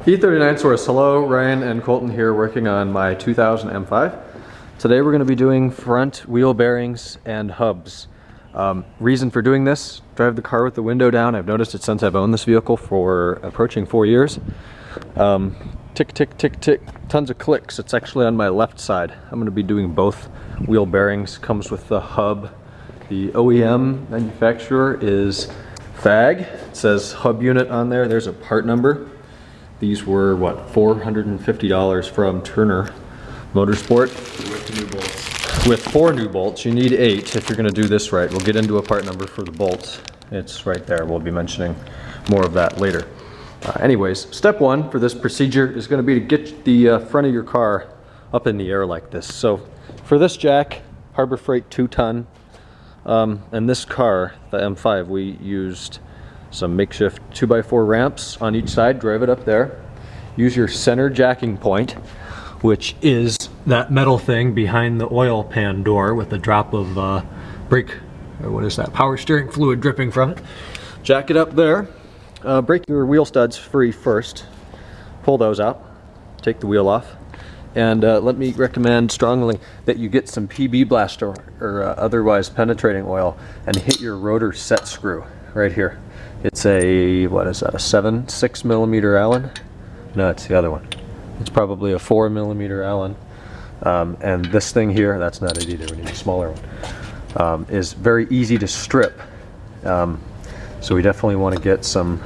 E39 source. Hello, Ryan and Colton here working on my 2000 M5. Today we're going to be doing front wheel bearings and hubs. Reason for doing this, drive the car with the window down. I've noticed it since I've owned this vehicle for approaching 4 years. Tick, tick, tick, tick, tons of clicks. It's actually on my left side. I'm going to be doing both wheel bearings. Comes with the hub. The OEM manufacturer is FAG. It says hub unit on there. There's a part number. These were, what, $450 from Turner Motorsport. With new bolts. With 4 new bolts. You need 8 if you're going to do this right. We'll get into a part number for the bolts. It's right there. We'll be mentioning more of that later. Anyways, step 1 for this procedure is going to be to get the front of your car up in the air like this. So for this jack, Harbor Freight 2-ton, and this car, the M5, we used some makeshift 2x4 ramps on each side. Drive it up there. Use your center jacking point, which is that metal thing behind the oil pan door with a drop of brake, or what is that, power steering fluid dripping from it. Jack it up there. Break your wheel studs free first. Pull those out. Take the wheel off. And let me recommend strongly that you get some PB blast or otherwise penetrating oil and hit your rotor set screw right here. It's a, what is that, a 6 millimeter Allen? No, it's the other one. It's probably a 4 millimeter Allen. And this thing here, that's not it either, we need a smaller one, is very easy to strip. So we definitely want to get some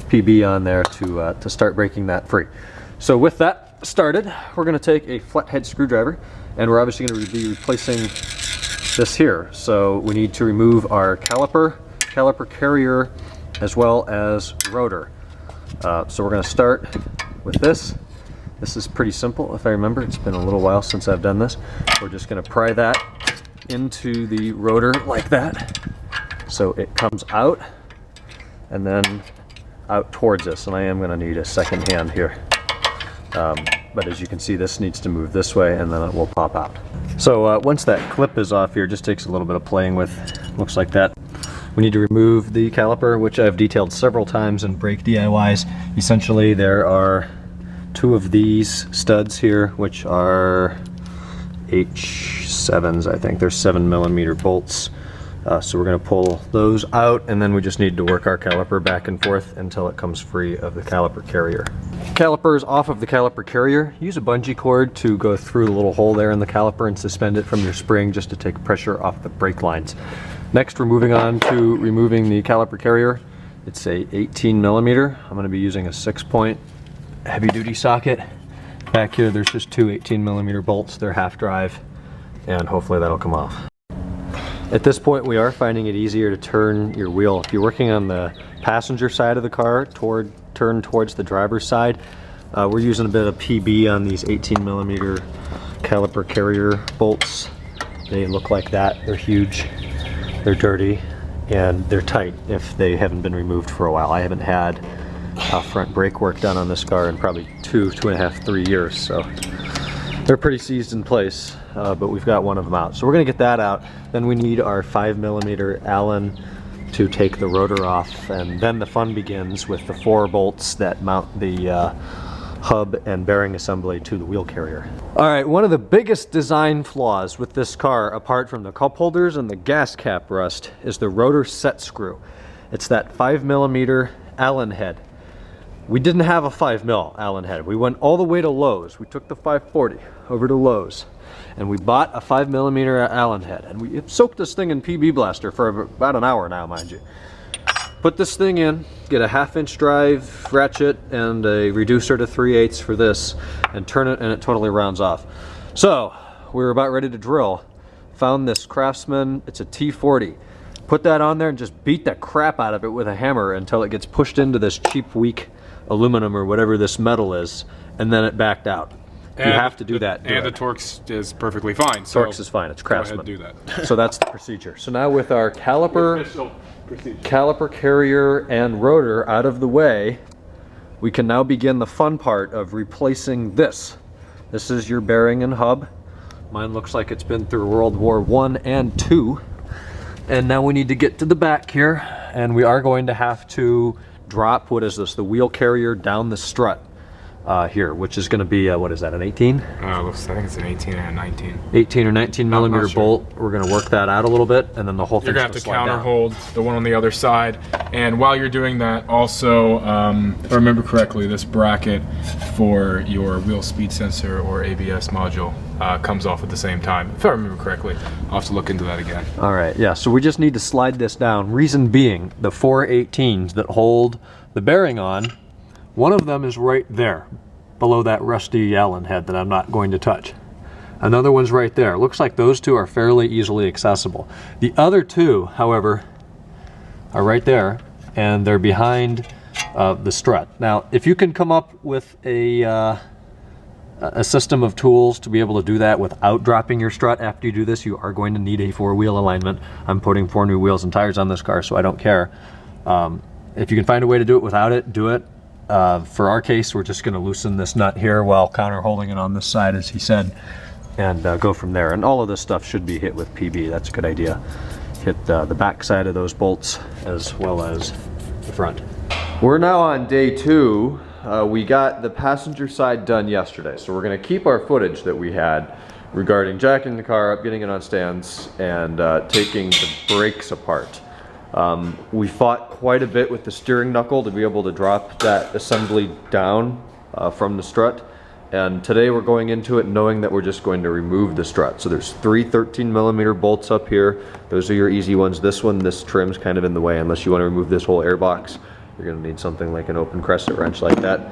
PB on there to start breaking that free. So with that started, we're going to take a flathead screwdriver, and we're obviously going to be replacing this here. So we need to remove our caliper carrier, as well as rotor. So we're going to start with this. This is pretty simple, if I remember. It's been a little while since I've done this. We're just going to pry that into the rotor like that, so it comes out and then out towards us. And I am going to need a second hand here. But as you can see, this needs to move this way and then it will pop out. So once that clip is off here, just takes a little bit of playing with. Looks like that. We need to remove the caliper, which I've detailed several times in brake DIYs. Essentially, there are 2 of these studs here, which are H7s, I think. They're 7 millimeter bolts. So we're going to pull those out, and then we just need to work our caliper back and forth until it comes free of the caliper carrier. Caliper is off of the caliper carrier. Use a bungee cord to go through the little hole there in the caliper and suspend it from your spring just to take pressure off the brake lines. Next, we're moving on to removing the caliper carrier. It's a 18 millimeter. I'm going to be using a 6-point heavy-duty socket. Back here, there's just 2 18 millimeter bolts. They're half drive, and hopefully that'll come off. At this point, we are finding it easier to turn your wheel. If you're working on the passenger side of the car, turn towards the driver's side. We're using a bit of PB on these 18 millimeter caliper carrier bolts. They look like that. They're huge. They're dirty, and they're tight if they haven't been removed for a while. I haven't had front brake work done on this car in probably 2.5, 3 years, so they're pretty seized in place, but we've got one of them out. So we're going to get that out. Then we need our 5 millimeter Allen to take the rotor off, and then the fun begins with the 4 bolts that mount the hub and bearing assembly to the wheel carrier. Alright, one of the biggest design flaws with this car, apart from the cup holders and the gas cap rust, is the rotor set screw. It's that 5 millimeter Allen head. We didn't have a 5 mil Allen head. We went all the way to Lowe's. We took the 540 over to Lowe's, and we bought a 5 millimeter Allen head, and we soaked this thing in PB Blaster for about an hour now, mind you. Put this thing in, get a 1/2-inch drive ratchet and a reducer to 3/8 for this, and turn it, and it totally rounds off. So we were about ready to drill. Found this Craftsman, it's a T40. Put that on there and just beat the crap out of it with a hammer until it gets pushed into this cheap, weak aluminum or whatever this metal is, and then it backed out. You have to do that. And the Torx is perfectly fine. So Torx is fine. It's Craftsman. Go ahead, do that. So that's the procedure. So now with our caliper carrier and rotor out of the way, we can now begin the fun part of replacing this. This is your bearing and hub. Mine looks like it's been through World War I and II. And now we need to get to the back here, and we are going to have to drop, what is this, the wheel carrier down the strut here, which is going to be, what is that, an 18? I think it's an 18 and a 19. 18 or 19 millimeter bolt. We're going to work that out a little bit, and then the whole thing's You're going to have to counter hold the one on the other side. And while you're doing that, also, if I remember correctly, this bracket for your wheel speed sensor or ABS module comes off at the same time. If I remember correctly, I'll have to look into that again. All right, yeah, so we just need to slide this down. Reason being, the 418s that hold the bearing on, one of them is right there, below that rusty Allen head that I'm not going to touch. Another one's right there. Looks like those two are fairly easily accessible. The other two, however, are right there, and they're behind the strut. Now, if you can come up with a system of tools to be able to do that without dropping your strut after you do this, you are going to need a 4-wheel alignment. I'm putting 4 new wheels and tires on this car, so I don't care. If you can find a way to do it without it, do it. For our case, we're just going to loosen this nut here while counter holding it on this side, as he said, and go from there. And all of this stuff should be hit with PB. That's a good idea. Hit the back side of those bolts as well as the front. We're now on day 2. We got the passenger side done yesterday, so we're going to keep our footage that we had regarding jacking the car up, getting it on stands, and taking the brakes apart. We fought quite a bit with the steering knuckle to be able to drop that assembly down from the strut, and today we're going into it knowing that we're just going to remove the strut. So there's 3 13mm bolts up here. Those are your easy ones. This trim's kind of in the way. Unless you want to remove this whole air box, you're going to need something like an open crescent wrench like that.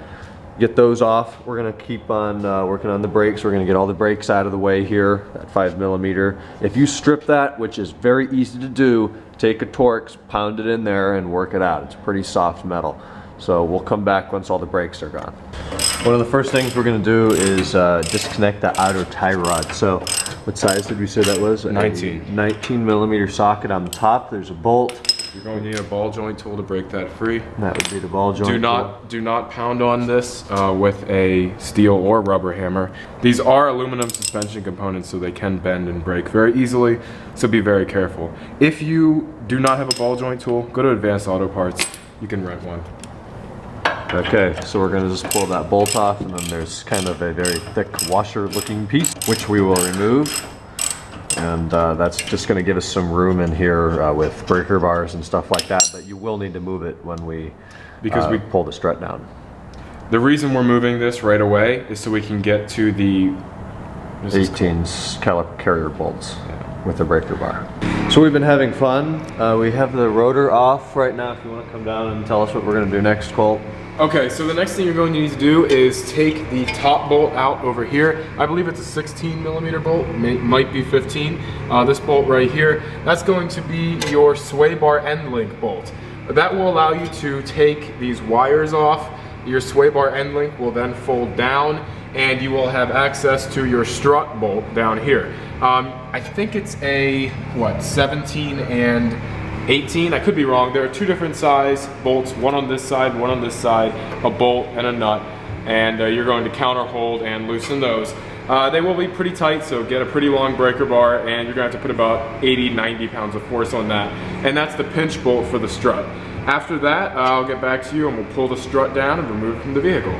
Get those off. We're going to keep on working on the brakes. We're going to get all the brakes out of the way here, that 5mm. If you strip that, which is very easy to do, take a Torx, pound it in there, and work it out. It's pretty soft metal. So we'll come back once all the brakes are gone. One of the first things we're going to do is disconnect the outer tie rod. So what size did we say that was? 19. 19mm socket on the top. There's a bolt. You're going to need a ball joint tool to break that free. That would be the ball joint tool. Do not pound on this with a steel or rubber hammer. These are aluminum suspension components, so they can bend and break very easily, so be very careful. If you do not have a ball joint tool, go to Advanced Auto Parts. You can rent one. Okay, so we're going to just pull that bolt off, and then there's kind of a very thick washer looking piece, which we will remove. And that's just going to give us some room in here with breaker bars and stuff like that, but you will need to move it when we pull the strut down. The reason we're moving this right away is so we can get to the 18 caliper carrier bolts with the breaker bar. So we've been having fun. We have the rotor off right now. If you want to come down and tell us what we're going to do next, Colt. Okay, so the next thing you're going to need to do is take the top bolt out over here. I believe it's a 16mm bolt, might be 15. This bolt right here, that's going to be your sway bar end link bolt. That will allow you to take these wires off. Your sway bar end link will then fold down, and you will have access to your strut bolt down here. I think it's a, 17 and 18, I could be wrong. There are 2 different size bolts, one on this side, a bolt and a nut, and you're going to counter hold and loosen those. They will be pretty tight, so get a pretty long breaker bar, and you're going to have to put about 80-90 pounds of force on that. And that's the pinch bolt for the strut. After that, I'll get back to you and we'll pull the strut down and remove it from the vehicle.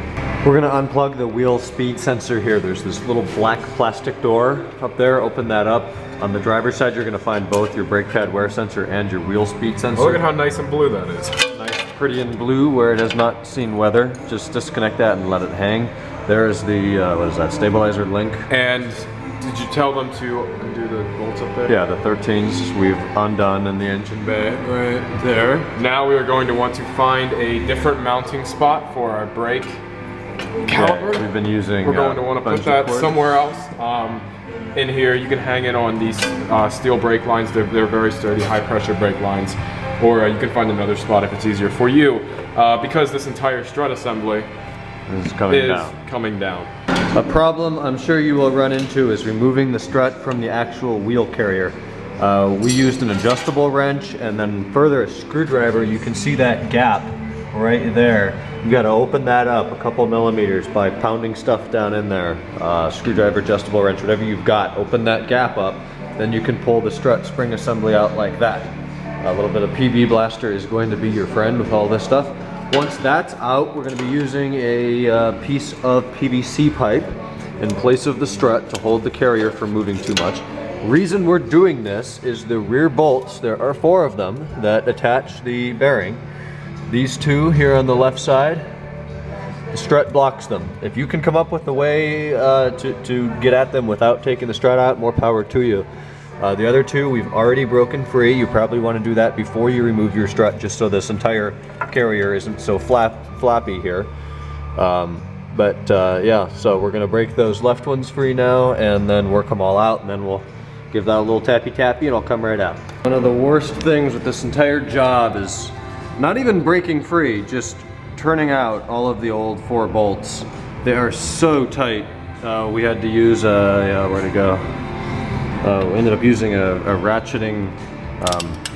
We're going to unplug the wheel speed sensor here. There's this little black plastic door up there. Open that up. On the driver's side, you're going to find both your brake pad wear sensor and your wheel speed sensor. Oh, look at how nice and blue that is. Nice, pretty and blue where it has not seen weather. Just disconnect that and let it hang. There is the, what is that, stabilizer link. And did you tell them to undo the bolts up there? Yeah, the 13s we've undone in the engine bay right there. Now we are going to want to find a different mounting spot for our brake caliper. We've been using We're going to want to put that somewhere else. In here, you can hang it on these steel brake lines. They're very sturdy, high pressure brake lines. Or you can find another spot if it's easier for you. Because this entire strut assembly is coming down. A problem I'm sure you will run into is removing the strut from the actual wheel carrier. We used an adjustable wrench and then further a screwdriver. You can see that gap right there. You got to open that up a couple millimeters by pounding stuff down in there. Screwdriver, adjustable wrench, whatever you've got, open that gap up. Then you can pull the strut spring assembly out like that. A little bit of PB Blaster is going to be your friend with all this stuff. Once that's out, we're going to be using a piece of PVC pipe in place of the strut to hold the carrier from moving too much. Reason we're doing this is the rear bolts, there are 4 of them that attach the bearing. These 2 here on the left side, the strut blocks them. If you can come up with a way to get at them without taking the strut out, more power to you. The other 2 we've already broken free. You probably want to do that before you remove your strut, just so this entire carrier isn't so floppy here. Yeah, so we're going to break those left ones free now and then work them all out, and then we'll give that a little tappy and it'll come right out. One of the worst things with this entire job is not even breaking free, just turning out all of the old 4 bolts. They are so tight. We had to use where'd it go? We ended up using a ratcheting,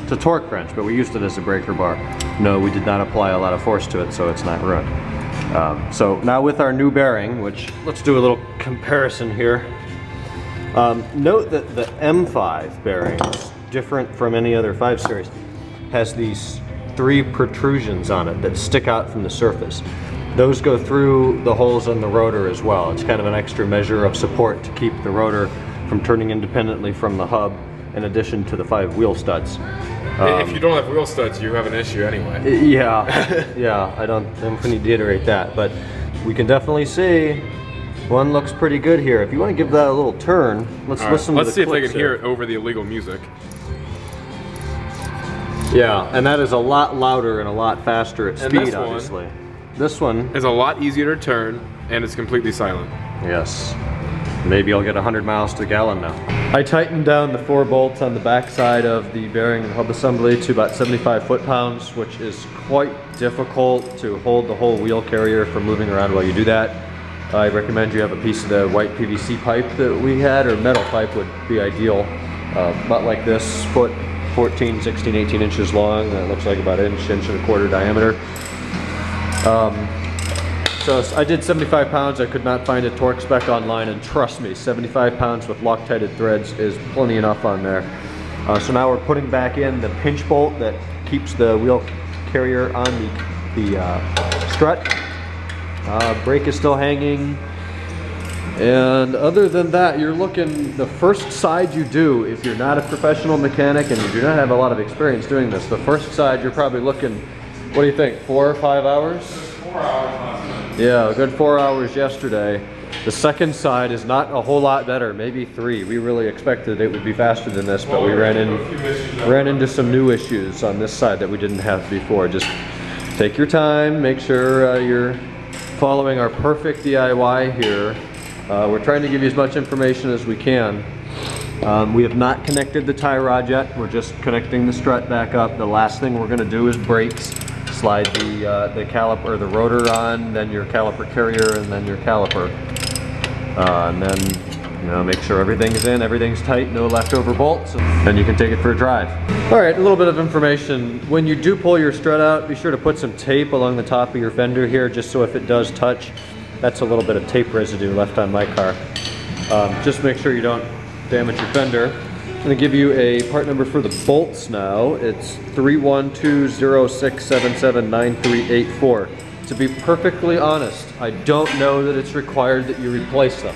it's a torque wrench, but we used it as a breaker bar. No, we did not apply a lot of force to it, so it's not ruined. So now with our new bearing, which let's do a little comparison here. Note that the M5 bearing is different from any other 5 series. Has these 3 protrusions on it that stick out from the surface. Those go through the holes on the rotor as well. It's kind of an extra measure of support to keep the rotor from turning independently from the hub, in addition to the 5 wheel studs. If you don't have wheel studs, you have an issue anyway. Yeah, yeah, I don't need to iterate that, but we can definitely see one looks pretty good here. If you want to give that a little turn, let's listen to the Let's see if they can here. hear it over the illegal music. Yeah, and that is a lot louder and a lot faster at speed, this obviously. This one is a lot easier to turn, and it's completely silent. Yes. Maybe I'll get 100 miles to the gallon now. I tightened down the 4 bolts on the back side of the bearing and hub assembly to about 75 foot-pounds, which is quite difficult to hold the whole wheel carrier from moving around while you do that. I recommend you have a piece of the white PVC pipe that we had, or metal pipe would be ideal. About like this, foot 14, 16, 18 inches long. That looks like about an inch and a quarter diameter. So I did 75 pounds. I could not find a torque spec online, and trust me, 75 pounds with Loctited threads is plenty enough on there. So now we're putting back in the pinch bolt that keeps the wheel carrier on the strut. Brake is still hanging. And other than that, you're looking, the first side you do, if you're not a professional mechanic and you do not have a lot of experience doing this, the first side you're probably looking, what do you think, 4 or 5 hours? 4 hours last night. Yeah, a good 4 hours yesterday. The second side is not a whole lot better, maybe 3. We really expected it would be faster than this, but we ran into some new issues on this side that we didn't have before. Just take your time, make sure you're following our perfect DIY here. We're trying to give you as much information as we can. We have not connected the tie rod yet. We're just connecting the strut back up. The last thing we're going to do is brakes. Slide the caliper, or the rotor on, then your caliper carrier, and then your caliper. And then, make sure everything's in, everything's tight, no leftover bolts, and then you can take it for a drive. All right, a little bit of information. When you do pull your strut out, be sure to put some tape along the top of your fender here, just so if it does touch, that's a little bit of tape residue left on my car. Just make sure you don't damage your fender. I'm going to give you a part number for the bolts now. It's 31206779384. To be perfectly honest, I don't know that it's required that you replace them.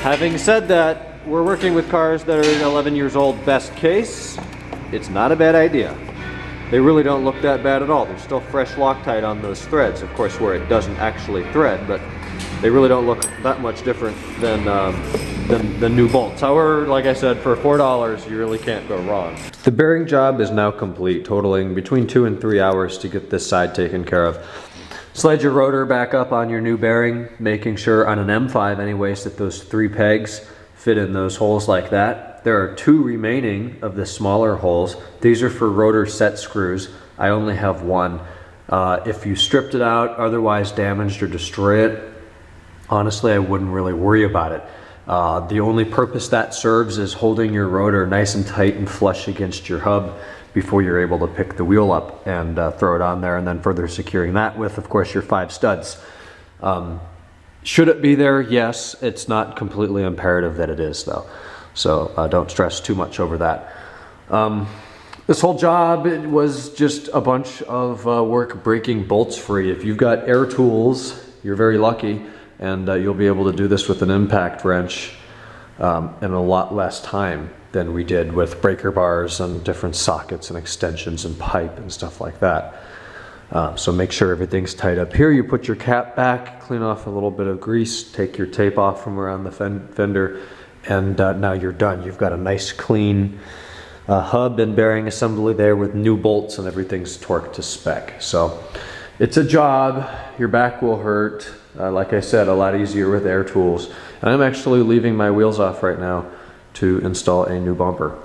Having said that, we're working with cars that are 11 years old, best case. It's not a bad idea. They really don't look that bad at all. There's still fresh Loctite on those threads, of course, where it doesn't actually thread, but they really don't look that much different than the new bolts. However, like I said, for $4, you really can't go wrong. The bearing job is now complete, totaling between 2 and 3 hours to get this side taken care of. Slide your rotor back up on your new bearing, making sure on an M5 anyways that those 3 pegs fit in those holes like that. There are 2 remaining of the smaller holes. These are for rotor set screws. I only have 1. If you stripped it out, otherwise damaged or destroy it, honestly, I wouldn't really worry about it. The only purpose that serves is holding your rotor nice and tight and flush against your hub before you're able to pick the wheel up and throw it on there, and then further securing that with, of course, your 5 studs. Should it be there? Yes. It's not completely imperative that it is, though. So don't stress too much over that. This whole job, it was just a bunch of work breaking bolts free. If you've got air tools, you're very lucky, and you'll be able to do this with an impact wrench in a lot less time than we did with breaker bars and different sockets and extensions and pipe and stuff like that. So make sure everything's tight up here. You put your cap back, clean off a little bit of grease, take your tape off from around the fender, and now you're done. You've got a nice clean hub and bearing assembly there with new bolts, and everything's torqued to spec. So it's a job. Your back will hurt. Like I said, a lot easier with air tools. And I'm actually leaving my wheels off right now to install a new bumper.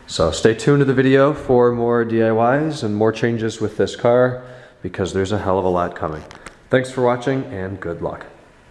So stay tuned to the video for more DIYs and more changes with this car, because there's a hell of a lot coming. Thanks for watching, and good luck.